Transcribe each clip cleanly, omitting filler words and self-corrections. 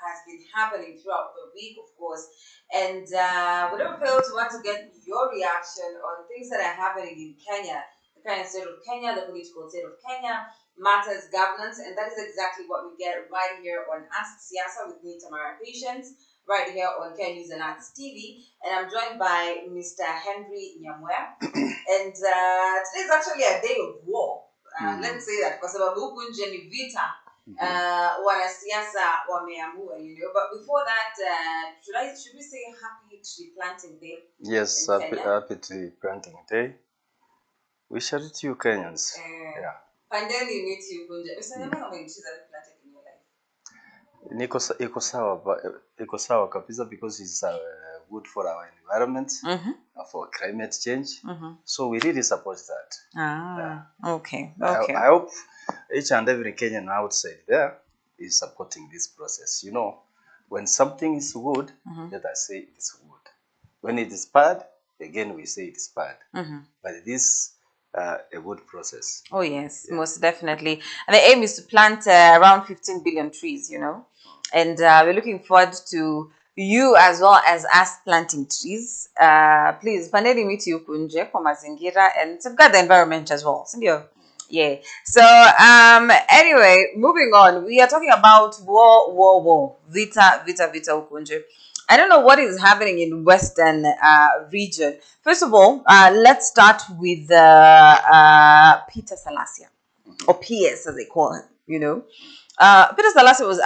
has been happening throughout the week, of course. And we don't fail to want to get your reaction on things that are happening in Kenya, the current state of Kenya, the political state of Kenya, matters governance, and that is exactly what we get right here on Ask Siasa with me, Tamara Patience, right here on Kenya News and Arts TV. And I'm joined by Mr. Henry Nyamwea. And today's actually a day of war. Let's say that, because of huku nje ni vita. Wanasiasa wameamua, you know. But before that, should we say happy tree planting day? Yes, happy tree planting day. We salute you Kenyans. Yeah. Pandeli meet you kunje. Usanema kama trees are planted in your life. Iko sawa kabisa, because it's good for our environment, for climate change. So we really support that. Okay. I hope each and every Kenyan outside there is supporting this process. You know, when something is good, let us say it's good. When it is bad, again we say it's bad. But this a good process. Oh yes, most definitely. And the aim is to plant around 15 billion trees, you know. And we're looking forward to you as well as us planting trees. Please, pandeni miti ukunje kwa mazingira and safeguard the environment as well. Sindio? Yeah. So anyway, moving on. We are talking about war. Vita ukunje. I don't know what is happening in Western region. First of all, let's start with Peter Salasya, or PS as they call him, you know. Peter Salasya there was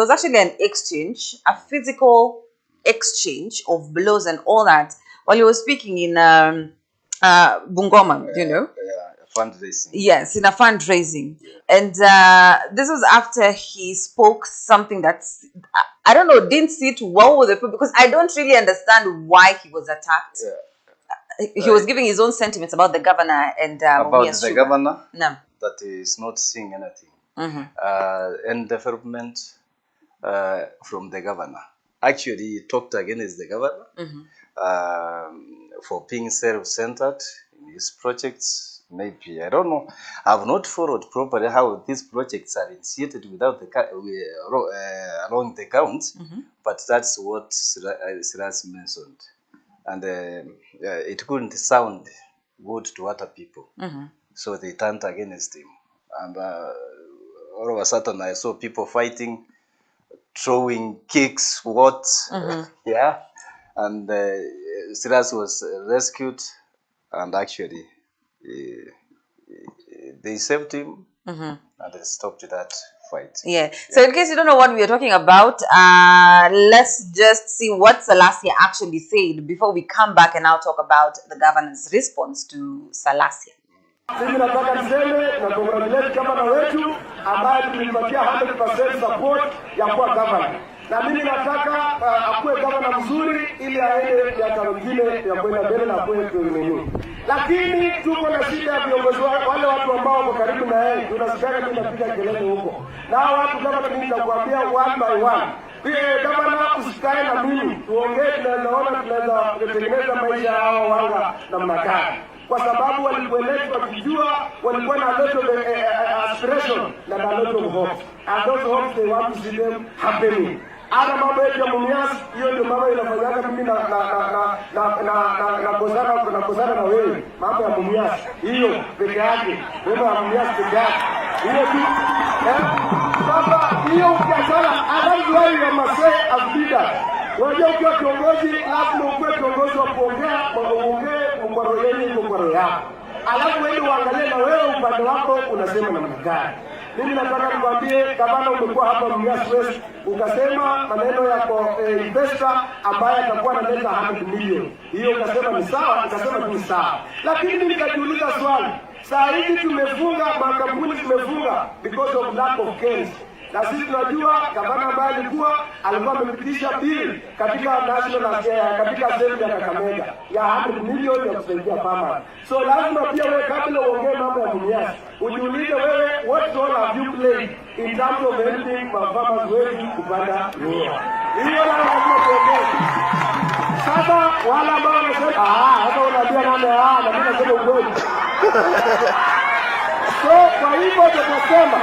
actually an exchange, a physical exchange of blows and all that while he was speaking in Bungoma, you know. Fundraising. Yes, in a fundraising. And this was after he spoke something that's, I don't know, didn't sit well with the people, because I don't really understand why he was attacked. He was giving his own sentiments about the governor and about the governor, that is not seeing anything. And development from the governor. Actually, he talked against the governor for being self-centered in his projects. Maybe, I don't know. I've not followed properly how these projects are initiated without along the count, but that's what Silas mentioned. And it couldn't sound good to other people. So they turned against him. And all of a sudden I saw people fighting, throwing kicks, yeah. And Silas was rescued, and actually they saved him, and they stopped that fight. Yeah. So in case you don't know what we are talking about, let's just see what Salasya actually said before we come back and now talk about the governor's response to Salasya. Sisi nataka niseme na congratulate governor wetu ambaye tulimpatia 100% support ya kuwa governor. Na mimi nataka akuwe governor mzuri ili aende miaka mingine ya kwenda mbele na akuwe kiongozi. Lakini tuko na shida ya viongozi wale watu ambao wako karibu na yeye. Tunasikia tunapiga kelele huko. Na watu kama mimi nitakwambia one by one. Governor usikae na mimi. Tuongee, tunaweza kutengeneza maisha yao wanga namna gani. Kwa sababu walikuelekwa wakijua walikuwa na lot of aspiration na a lot of hope. And those hopes they want to see them happening. Ana mambo ya Mumias, hiyo ndio mambo inafanyaka mimi na kozana na wewe. Mambo ya Mumias, hiyo peke yake. Mambo ya Mumias peke yake. Hiyo tu. Sasa hiyo ukiachana, anaijua ya Masai as leader. Unajua ukiwa kiongozi lazima ukuwe kiongozi wa kuongea, kwa roho yenu, kwa roho yako. Alafu wewe uangalie na wewe upande wako unasema namna gani. Mimi nataka nikwambie, kama umekuwa hapa Mumias West ukasema maneno yako investor ambaye atakuwa analeta 100 million. Hiyo ukasema ni sawa, ukasema ni sawa. Lakini mimi nikajiuliza swali. Saa hizi tumefunga makampuni, tumefunga because of lack of cash. Na sisi tunajua gavana ambaye alikuwa amepitisha bili katika national katika assembly ya Kakamega ya 100 million ya kusaidia farmers. So lazima pia wewe kabla uongee mambo ya Mumias, ujiulize wewe what role have you played in terms of helping farmers wetu kupanda mimea. Hiyo lazima tuongee. Sasa wala ambao wanasema hata unaambia nani na mimi nasema ukweli. So kwa hivyo tunasema,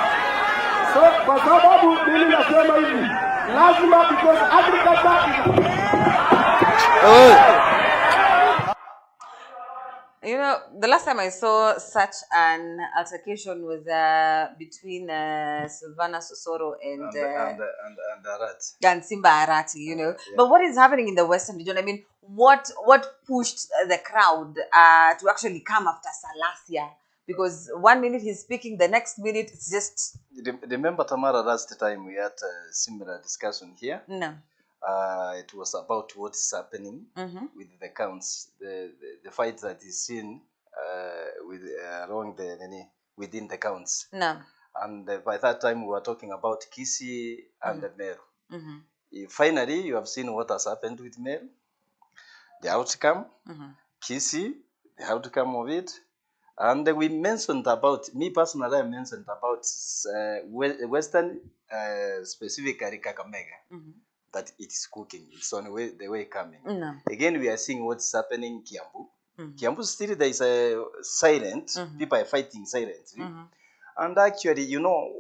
so kwa sababu mimi nasema hivi, Lazima, because agriculture You know, the last time I saw such an altercation was between Silvana Sosoro and Arat. and Simba Arati, you know. Yeah. But what is happening in the Western region? I mean, what pushed the crowd to actually come after Salasya? Because 1 minute he's speaking, the next minute it's just... Remember, Tamara, last time we had a similar discussion here? No. It was about what is happening with the counts, the fight that is seen along within the counts. No. And by that time, we were talking about Kisii and Meru. Finally, you have seen what has happened with Meru, the outcome, Kisii, the outcome of it. And we mentioned about, me personally, I mentioned about Western, specifically Kakamega, that it is cooking. It's on the way coming. No. Again, we are seeing what's happening in Kiambu. Kiambu still there is a silent. People are fighting silently. And actually, you know,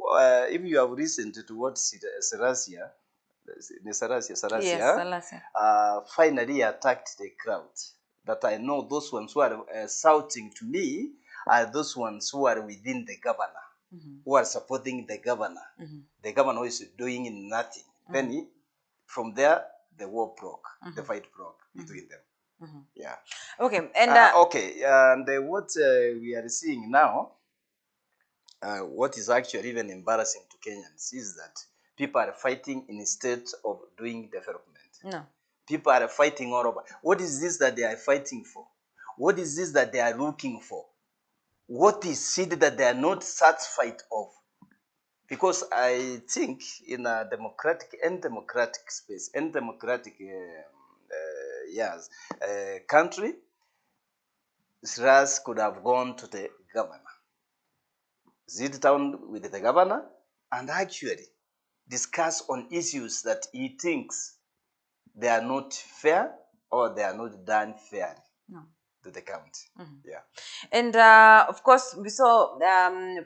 if you have listened to what Salasya, finally attacked the crowd, that I know those ones who are shouting to me are those ones who are within the governor, who are supporting the governor. The governor is doing nothing. Then from there, the war broke, the fight broke between them. Yeah. Okay. And okay. And what we are seeing now, what is actually even embarrassing to Kenyans is that people are fighting instead of doing development. No. People are fighting all over. What is this that they are fighting for? What is this that they are looking for? What is it that they are not satisfied of? Because I think in a democratic space, country, SRAS could have gone to the governor, sit down with the governor, and actually discuss on issues that he thinks they are not fair or they are not done fairly to the county. Yeah. And of course, we saw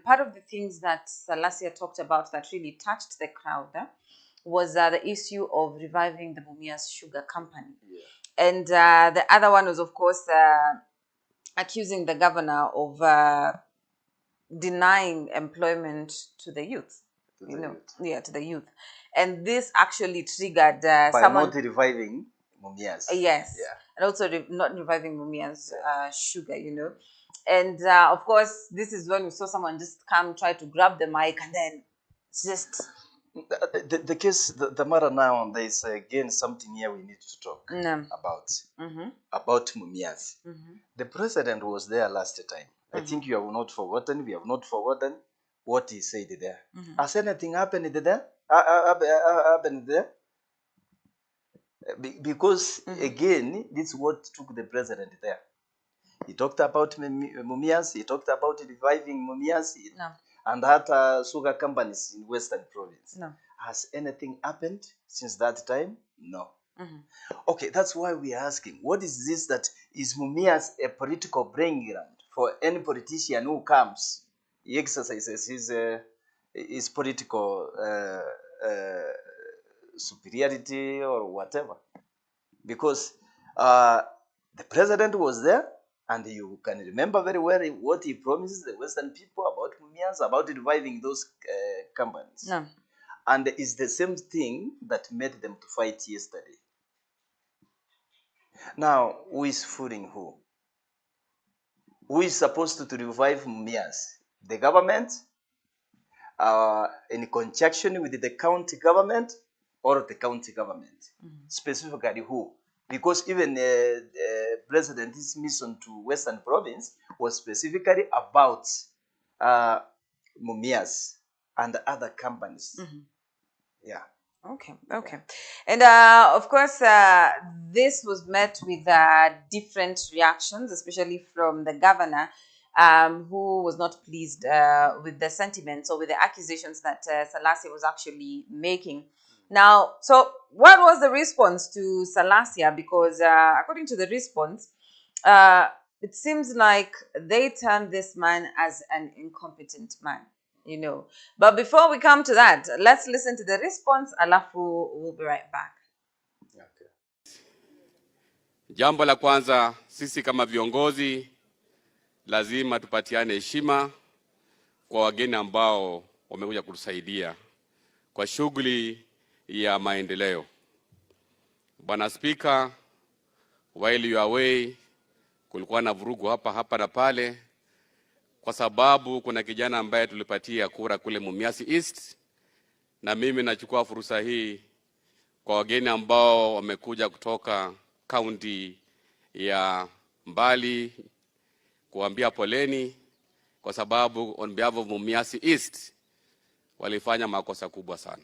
part of the things that Salasya talked about that really touched the crowd was the issue of reviving the Mumias Sugar Company. Yeah. And the other one was, of course, accusing the governor of denying employment to the youth. To the youth. And this actually triggered by someone not reviving Mumias. Yes. Yeah. And also not reviving Mumia's sugar, you know. And of course, this is when we saw someone just come, try to grab the mic, and then it's just... The case, the matter now, there is again something here we need to talk about Mumias. The president was there last time. I think you have not forgotten. We have not forgotten what he said there. Has anything happened there? Happened there? Because again, this is what took the president there. He talked about Mumias. He talked about reviving Mumias and other sugar companies in Western Province. No. Has anything happened since that time? No. Okay, that's why we are asking, what is this that is Mumias a political playing ground for any politician who comes? He exercises his political superiority or whatever. Because the president was there, and you can remember very well what he promises the Western people about Mumias, about reviving those companies. No. And it's the same thing that made them to fight yesterday. Now, who is fooling who? Who is supposed to revive Mumias? The government, in conjunction with the county government, or the county government? Specifically who? Because even the president's mission to Western Province was specifically about Mumias and other companies. Yeah. Okay. And of course, this was met with different reactions, especially from the governor, who was not pleased with the sentiments or with the accusations that Salasya was actually making. Now, so what was the response to Salasya? Because according to the response, it seems like they termed this man as an incompetent man. you know. But before we come to that, let's listen to the response. Alafu, we'll be right back. Okay. Jambo la kwanza, sisi kama viongozi lazima tupatiane heshima kwa wageni ambao wamekuja kutusaidia kwa shughuli ya maendeleo. Bwana Speaker, while you are away, kulikuwa na vurugu hapa na pale kwa sababu kuna kijana ambaye tulipatia kura kule Mumias East, na mimi nachukua fursa hii kwa wageni ambao wamekuja kutoka kaunti ya mbali kuambia poleni, kwa sababu on behalf of Mumias East walifanya makosa kubwa sana.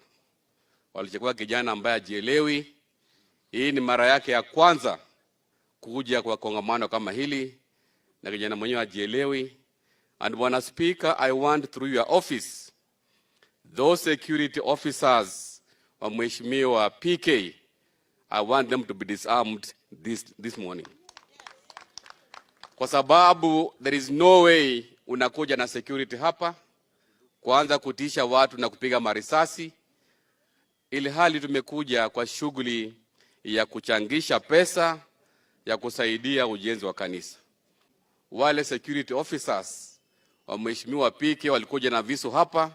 Walichukua kijana ambaye hajielewi. Hii ni mara yake ya kwanza kuja kwa kongamano kama hili, na kijana mwenyewe hajielewi. And Bwana Speaker, I want through your office, those security officers wa Mheshimiwa PK, I want them to be disarmed this morning. Kwa sababu there is no way unakuja na security hapa kuanza kutisha watu na kupiga marisasi, ili hali tumekuja kwa shughuli ya kuchangisha pesa ya kusaidia ujenzi wa kanisa. Wale security officers wa Mheshimiwa PK walikuja na visu hapa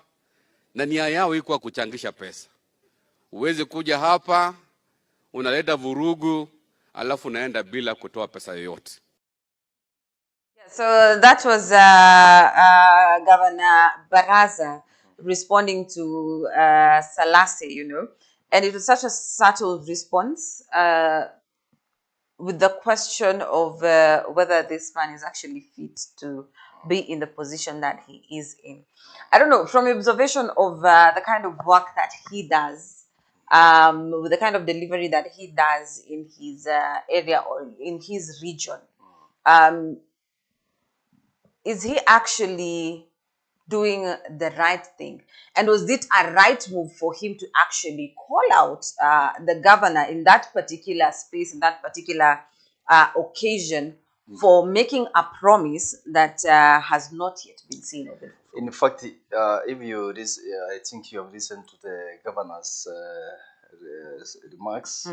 na nia yao ilikuwa kuchangisha pesa. Uweze kuja hapa unaleta vurugu alafu unaenda bila kutoa pesa yoyote. So that was Governor Barasa responding to Salasya, you know, and it was such a subtle response with the question of whether this man is actually fit to be in the position that he is in. I don't know, from observation of the kind of work that he does, with the kind of delivery that he does in his area or in his region, is he actually doing the right thing? And was it a right move for him to actually call out the governor in that particular space, in that particular occasion, for making a promise that has not yet been seen or been fulfilled? In fact, if you I think you have listened to the governor's remarks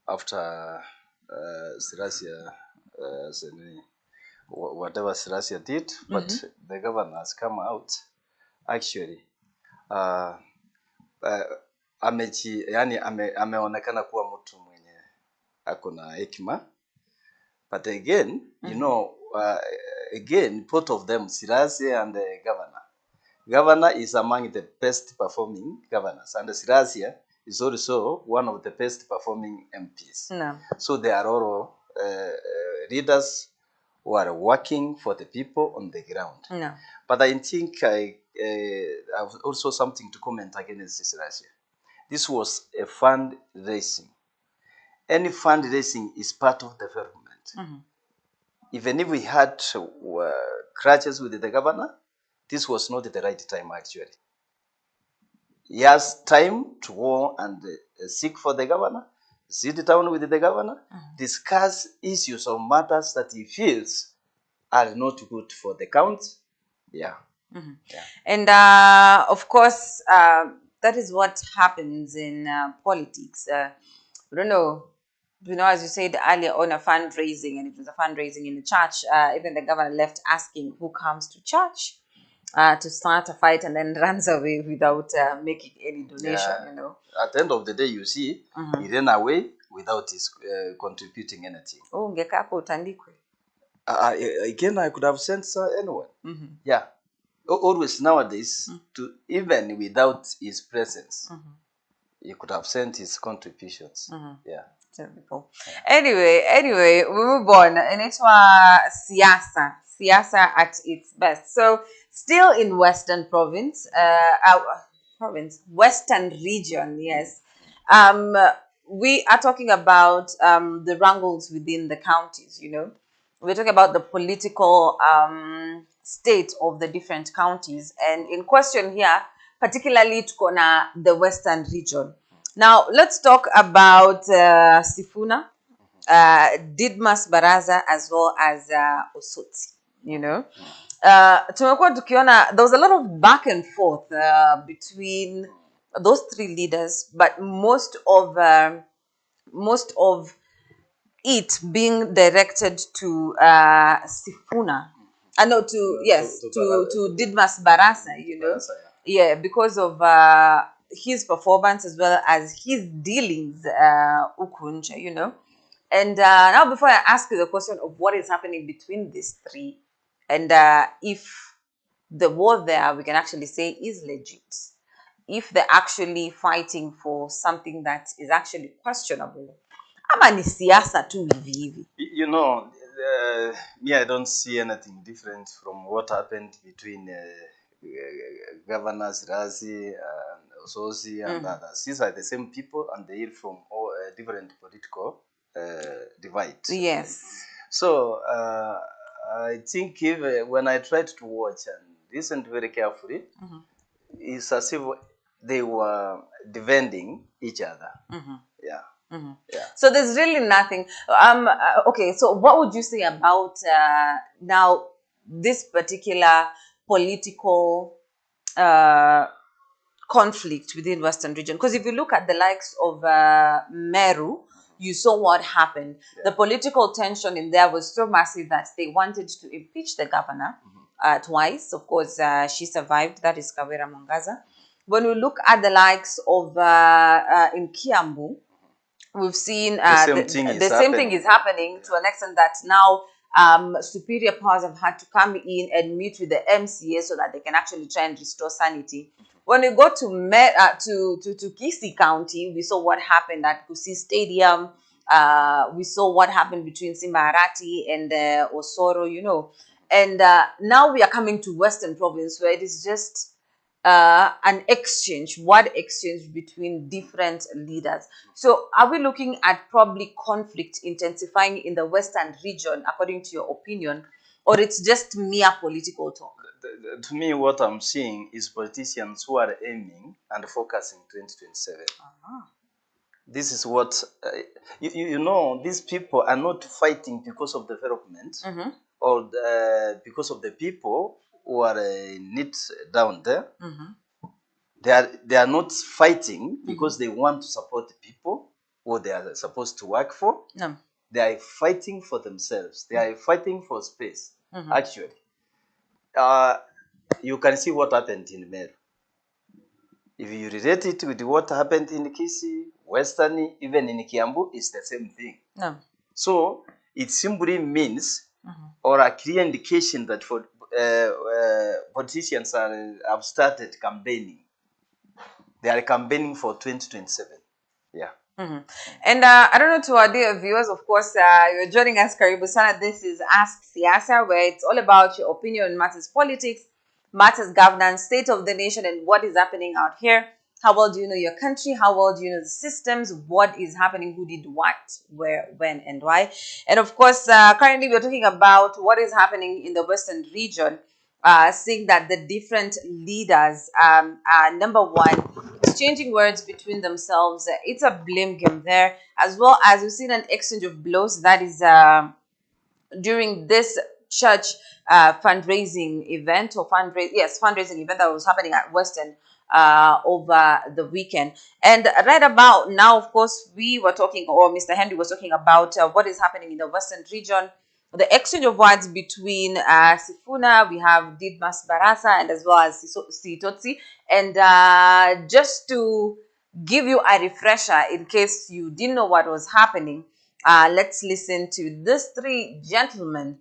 after Salasya, whatever Salasya did, but the governor has come out actually ameonekana kuwa mtu mwenye akona hekima, but again you know, again both of them, Salasya and the governor is among the best performing governors, and Salasya is also one of the best performing MPs. No. So they are all leaders who are working for the people on the ground. No. But I think I have also something to comment against this last year. This was a fundraising. Any fundraising is part of development. Even if we had crutches with the governor, this was not the right time actually. He has time to go and seek for the governor, sit down with the governor, discuss issues or matters that he feels are not good for the county. Yeah. Yeah. And of course, that is what happens in politics. We don't know, you know, as you said earlier on, a fundraising, and it was a fundraising in the church. Even the governor left asking who comes to church to start a fight, and then runs away without making any donation. You know, at the end of the day, you see, he ran away without his contributing anything. Oh, ngekapo utandikwe. Again, I could have sent anyone. Yeah, always nowadays, to even without his presence, he could have sent his contributions. Yeah. Terrible. Anyway, we move on. And it's Siasa at its best. So, still in Western Province, Western region, yes. We are talking about the wrangles within the counties, you know. We're talking about the political state of the different counties. And in question here, particularly tukona the Western region. Now, let's talk about Sifuna, Didmus Barasa, as well as Osotsi. you know. Tumekuwa tukiona there was a lot of back and forth between those three leaders, but most of it being directed to Sifuna. No, to Didmus Barasa, you know. Barasa, yeah, because of his performance as well as his dealings, Ukunja, you know. And now, before I ask you the question of what is happening between these three, and if the war there, we can actually say, is legit, if they're actually fighting for something that is actually questionable, ama ni siasa tu hivi hivi. You know, me, I don't see anything different from what happened between governors Razi and Osotsi and others. These are the same people, and they are from all different political divides. Yes. So I think when I tried to watch and listen very carefully, it's as if they were defending each other. Yeah. Yeah. So there's really nothing. Okay, so what would you say about now this particular political conflict within Western region? Because if you look at the likes of Meru, you saw what happened. Yeah. The political tension in there was so massive that they wanted to impeach the governor twice. Of course, she survived. That is Kawera Mwangaza. When we look at the likes of in Kiambu, we've seen the same thing is happening to an extent that now superior powers have had to come in and meet with the MCA so that they can actually try and restore sanity. When we go to Kisii County, we saw what happened at Kisii Stadium. We saw what happened between Simba Arati and Osoro, you know. And now we are coming to Western Province, where it is just an exchange, word exchange between different leaders. So are we looking at probably conflict intensifying in the Western region, according to your opinion, or it's just mere political talk? To me, what I'm seeing is politicians who are aiming and focusing 2027. This is what, you know, these people are not fighting because of development or because of the people who are in it down there. They are not fighting because they want to support the people who they are supposed to work for. No. They are fighting for themselves. They are fighting for space, actually. You can see what happened in Meru. If you relate it with what happened in Kisii, Western, even in Kiambu, it's the same thing. No. So it simply means, or a clear indication that for politicians have started campaigning. They are campaigning for 2027. Yeah. And I don't know, to our dear viewers, of course, you're joining us, Karibu Sana. This is Ask Siasa, where it's all about your opinion on matters politics, matters governance, state of the nation, and what is happening out here. How well do you know your country? How well do you know the systems? What is happening? Who did what, where, when, and why? And of course, currently we're talking about what is happening in the Western region, seeing that the different leaders are, number one, exchanging words between themselves. It's a blame game there, as well as we've seen an exchange of blows. That is during this church fundraising event, or fundraising event that was happening at Western over the weekend. And right about now, of course, we were talking, or Mr. Henry was talking about what is happening in the Western region. The exchange of words between Sifuna, we have Didmus Barasa, and as well as Sitotsi. And just to give you a refresher, in case you didn't know what was happening, let's listen to these three gentlemen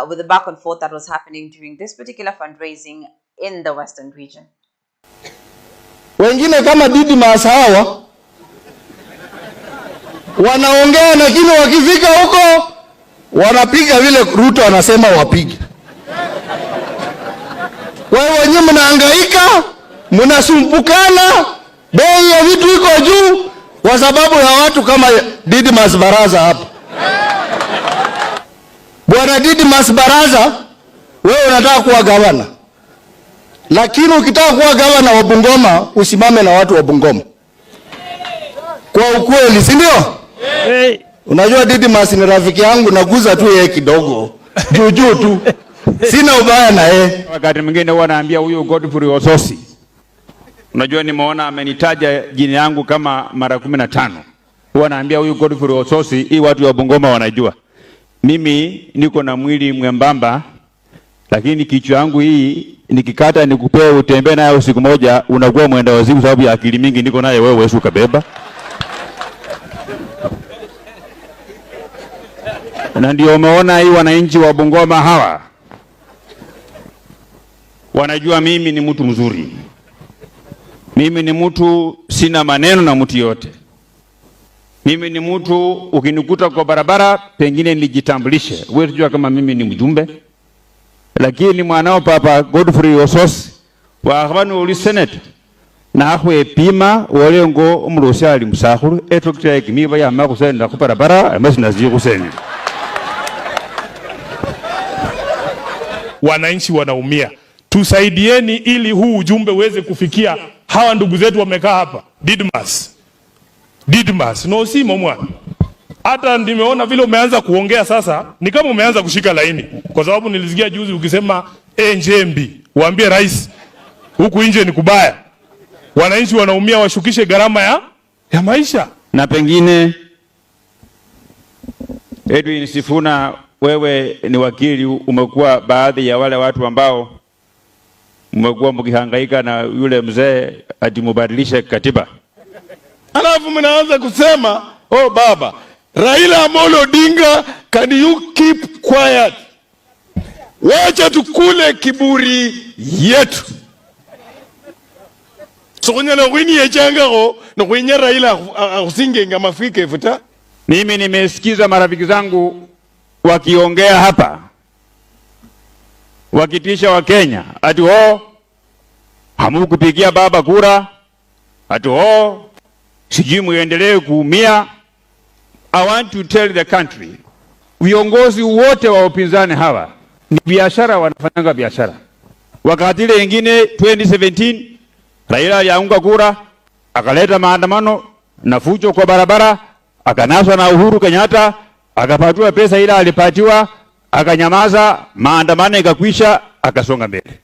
with the back and forth that was happening during this particular fundraising in the Western region. Wengine kama Didmus hawa wanaongea, lakini wakifika huko wanapiga vile Ruto anasema wapige. Wewe wenyewe mnahangaika, mnasumbukana, bei ya vitu iko juu kwa sababu ya watu kama Didmus Barasa hapa. Bwana Didmus Barasa, wewe unataka kuwa gavana. Lakini ukitaka kuwa gavana wa Bungoma, usimame na watu wa Bungoma. Kwa ukweli, si ndio? Hey. Unajua Didmus ni rafiki yangu, naguza tu yeye kidogo. Juu tu. Sina ubaya na yeye. Wakati mwingine huwa naambia huyu Godfrey Osotsi, unajua nimeona amenitaja jina yangu kama mara 15. Huwa naambia huyu Godfrey Osotsi, hii watu wa Bungoma wanajua. Mimi niko na mwili mwembamba, lakini kichwa yangu hii nikikata nikupee utembee nayo siku moja unakuwa mwenda wazimu sababu ya akili mingi niko naye wewe ukabeba. Na ndio umeona hii wananchi wa Bungoma hawa wanajua mimi ni mtu mzuri. Mimi ni mtu sina maneno na mtu yote. Mimi ni mtu ukinikuta kwa barabara pengine nijitambulishe. Wewe unajua kama mimi ni mjumbe. Lakini mwanao Papa Godfrey Osotsi wa habanu uli senate na akwe pima wale ngo umrusi ali musakuru etokita ekimiba ya makusenda ku barabara amazina zikuseni. Wananchi wanaumia. Tusaidieni ili huu ujumbe uweze kufikia hawa ndugu zetu wamekaa hapa. Didmus, no simo mwana. Hata nimeona vile umeanza kuongea sasa, ni kama umeanza kushika laini. Kwa sababu nilisikia juzi ukisema njembi, waambie rais huku nje ni kubaya. Wananchi wanaumia, washukishe gharama ya maisha. Na pengine Edwin Sifuna, wewe ni wakili, umekuwa baadhi ya wale watu ambao mmekuwa mkihangaika na yule mzee atimubadilishe katiba. Alafu mnaanza kusema, oh baba, Raila Amolo Odinga, can you keep quiet? Wacha tukule kiburi yetu. Sonya na wini yechangako na kwenye Raila usingenga mafike futa. Mimi nimesikiza marafiki zangu wakiongea hapa, wakitisha wa Kenya ati hamukupigia baba kura, ati sijui muendelee kuumia. I want to tell the country, viongozi wote wa upinzani hawa ni biashara, wanafanya biashara. Wakati ile nyingine 2017 Raila yaunga kura, akaleta maandamano na fujo kwa barabara, akanaswa na Uhuru Kenyatta, akapatiwa pesa ile alipatiwa, akanyamaza, maandamano ikakwisha, akasonga mbele.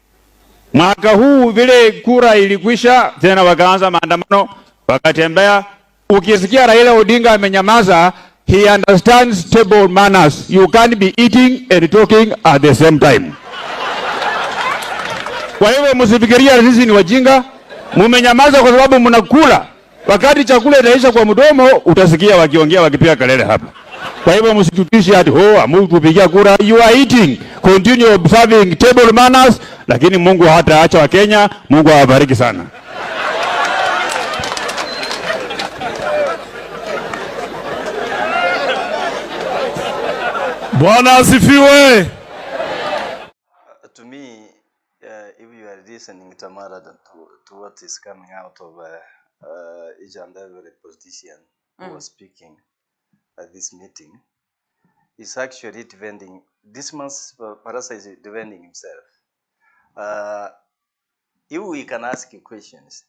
Mwaka huu vile kura ilikwisha, tena wakaanza maandamano, wakatembea. Ukisikia Raila Odinga amenyamaza, he understands table manners. You can't be eating and talking at the same time. Kwa hivyo msifikiria sisi ni wajinga. Mumenyamaza kwa sababu mnakula. Wakati chakula itaisha kwa mdomo, utasikia wakiongea wakipiga kelele hapa. Kwa hivyo msitutishe ati amukupigia kura. You are eating. Continue observing table manners. Lakini Mungu hataacha wa Kenya. Mungu awabariki sana. Bwana asifiwe. To me, if you are listening, Tamara, to what is coming out of each and every politician who was speaking at this meeting, is actually defending, this man's Barasa is defending himself. If we can ask you questions,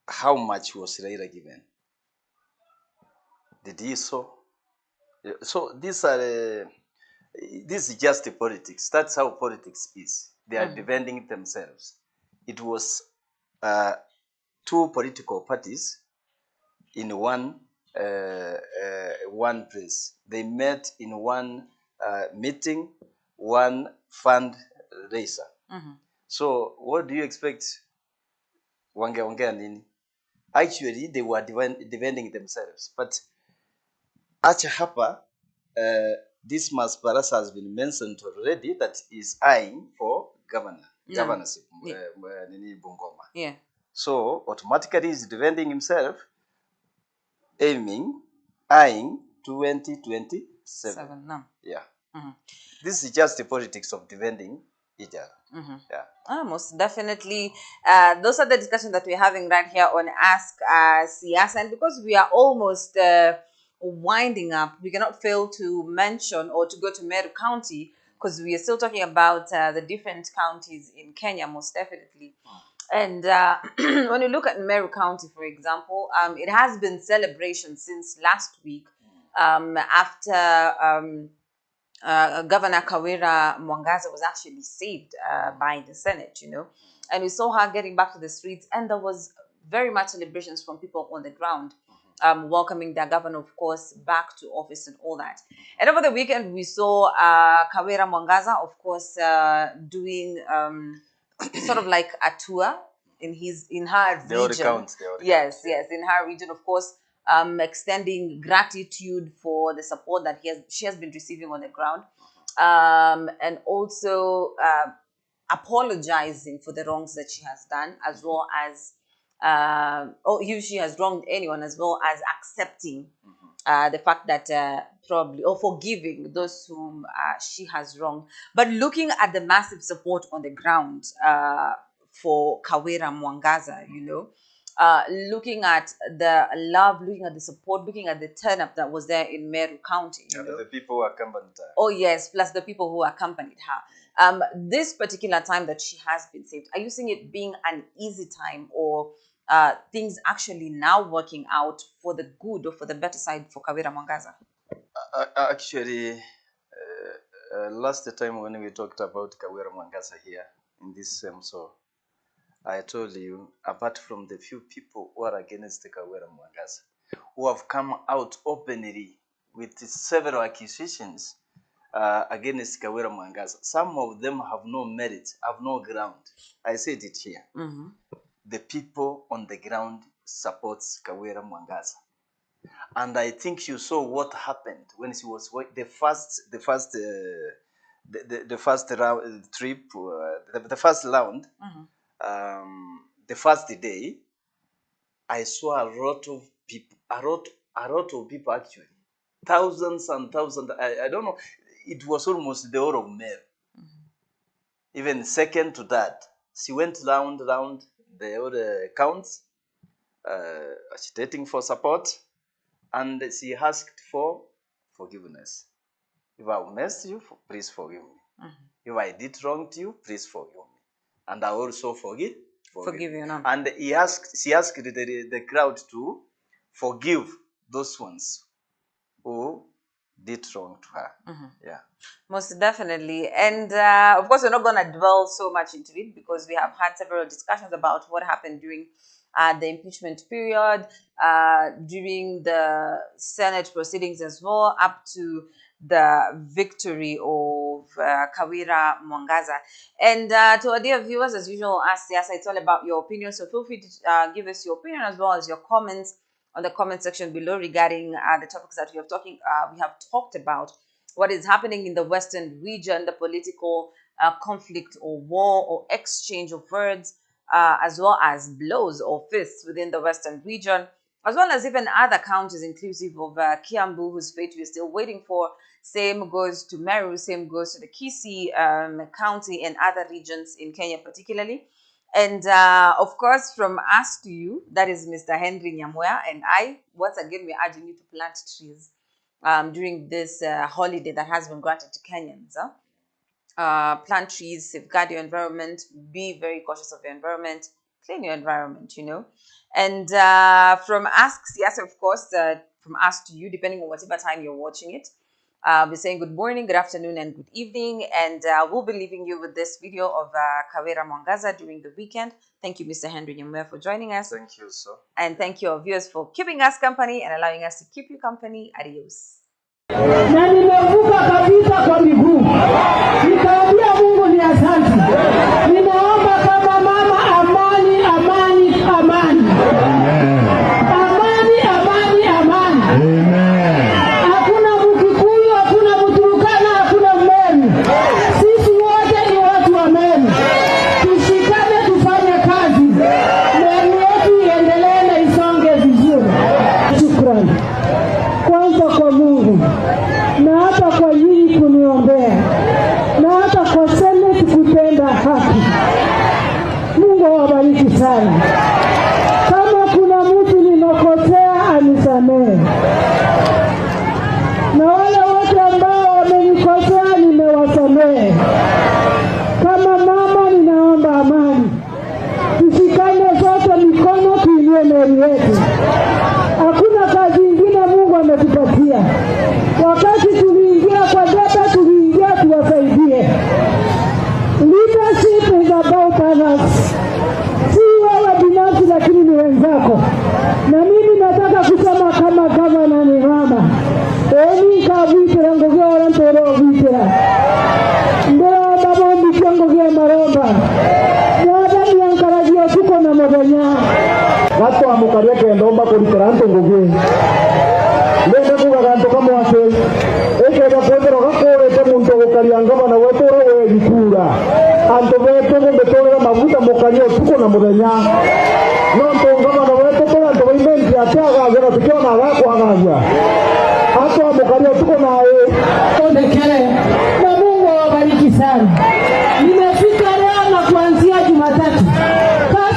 how much was Raila given? Did he so? So these are this is just the politics. That's how politics is. They are defending themselves. It was two political parties in one place. They met in one meeting, one fundraiser. So what do you expect? Actually, they were defending themselves, but acha hapa, this Mas Barasa has been mentioned already that is eyeing for governorship in Bungoma. Yeah. So automatically he's defending himself, eyeing 2027. No. Yeah. This is just the politics of defending each other. Yeah. Most definitely. Those are the discussions that we're having right here on Ask Siasa. And because we are almost winding up, we cannot fail to mention or to go to Meru County, because we are still talking about the different counties in Kenya, most definitely. And when you look at Meru County, for example, it has been celebration since last week after Governor Kawira Mwangaza was actually saved by the Senate, you know. And we saw her getting back to the streets, and there was very much celebrations from people on the ground, welcoming their governor, of course, back to office and all that. And over the weekend, we saw Kawira Mwangaza, of course, doing sort of like a tour in her region. Yes, in her region, of course, extending gratitude for the support that she has been receiving on the ground, and also apologizing for the wrongs that she has done, as well as if she has wronged anyone, as well as accepting the fact that probably, or forgiving those whom she has wronged. But looking at the massive support on the ground for Kawira Mwangaza, you know, looking at the love, looking at the support, looking at the turn-up that was there in Meru County. You know? The people who accompanied her. Oh, yes, plus the people who accompanied her. This particular time that she has been saved, are you seeing it being an easy time, or things actually now working out for the good or for the better side for Kawira Mwangaza? Actually, last time when we talked about Kawira Mwangaza here in this same show, I told you, apart from the few people who are against Kawira Mwangaza, who have come out openly with several accusations against Kawira Mwangaza, some of them have no merit, have no ground. I said it here. The people on the ground supports Kawira Mwangaza. And I think you saw what happened when she was the first round trip, the first round. The first day, I saw a lot of people, a lot of people actually, thousands and thousands. I don't know. It was almost the whole of Meru. Even second to that, she went round the other counts, agitating for support, and she asked for forgiveness. If I messed you, please forgive me. If I did wrong to you, please forgive me. And I also forgive you. No? And she asked the crowd to forgive those ones who did wrong to her. Yeah, most definitely. And of course, we're not going to dwell so much into it, because we have had several discussions about what happened during the impeachment period, during the Senate proceedings as well, up to the victory of Kawira Mwangaza. And to our dear viewers, as usual, as Siasa, it's all about your opinion. So feel free to give us your opinion as well as your comments on the comment section below regarding the topics that we have talked about. What is happening in the Western region, the political conflict or war or exchange of words, as well as blows or fists within the Western region, as well as even other counties, inclusive of Kiambu, whose fate we're still waiting for. Same goes to Meru, same goes to the Kisii County and other regions in Kenya particularly. And of course, from us to you, that is Mr. Henry Nyamweya and I, once again, we're urging you to plant trees during this holiday that has been granted to Kenyans. Plant trees, safeguard your environment, be very cautious of your environment, clean your environment, you know. And from Ask Siasa, of course, from us to you, depending on whatever time you're watching it, we're saying good morning, good afternoon, and good evening. And we'll be leaving you with this video of Kawira Mwangaza during the weekend. Thank you, Mr. Henry Nyamweya, for joining us. Thank you, sir. And thank you, our viewers, for keeping us company and allowing us to keep you company. Adios. Na nimevuka kabisa kwa miguu. Nikaambia Mungu ni asante. Ninaomba kama mama, amani, amani, amani. Amani, amani, amani. Amen. Hakuna Mkikuyu, hakuna Mturukana, hakuna Mmeru. Sisi wote ni watu wa Meru. Tushikane, tufanye kazi. Meru yetu iendelee na isonge vizuri. Shukrani. Kwanza kwa Mungu, na hata kwa nyinyi kuniombea, na hata kwa Senate kutenda haki. Mungu awabariki sana. Kama kuna mtu nimekosea, anisamehe. Na wale wote ambao wamenikosea, nimewasamehe. Kama mama, ninaomba amani. Tushikane zote mikono, tuinue Meru yetu. Hakuna kazi ingine Mungu ametupatia. Wakati tuliingia kwa debe, governors, si wewe binafsi lakini ni wenzako. Na mimi nataka kusema kama governor ni mama. Eni kabitira ngogea wala ntoro bitira. Ndio baba mbikangogea maromba. Mwada niankarajia tuko na mabanya. Watu amukaria kendomba kulitira ntongogea. Lende kugaganto kama wase. Ekega kwendero gakorete muntu gukarianga bana wetora we gikura. Anto beto ngobetora mabuta mukario tuko na muthenya. No ntonga bana weto tora ndo inventi ataga gera tukiona gako agagia. Hato mukario tuko na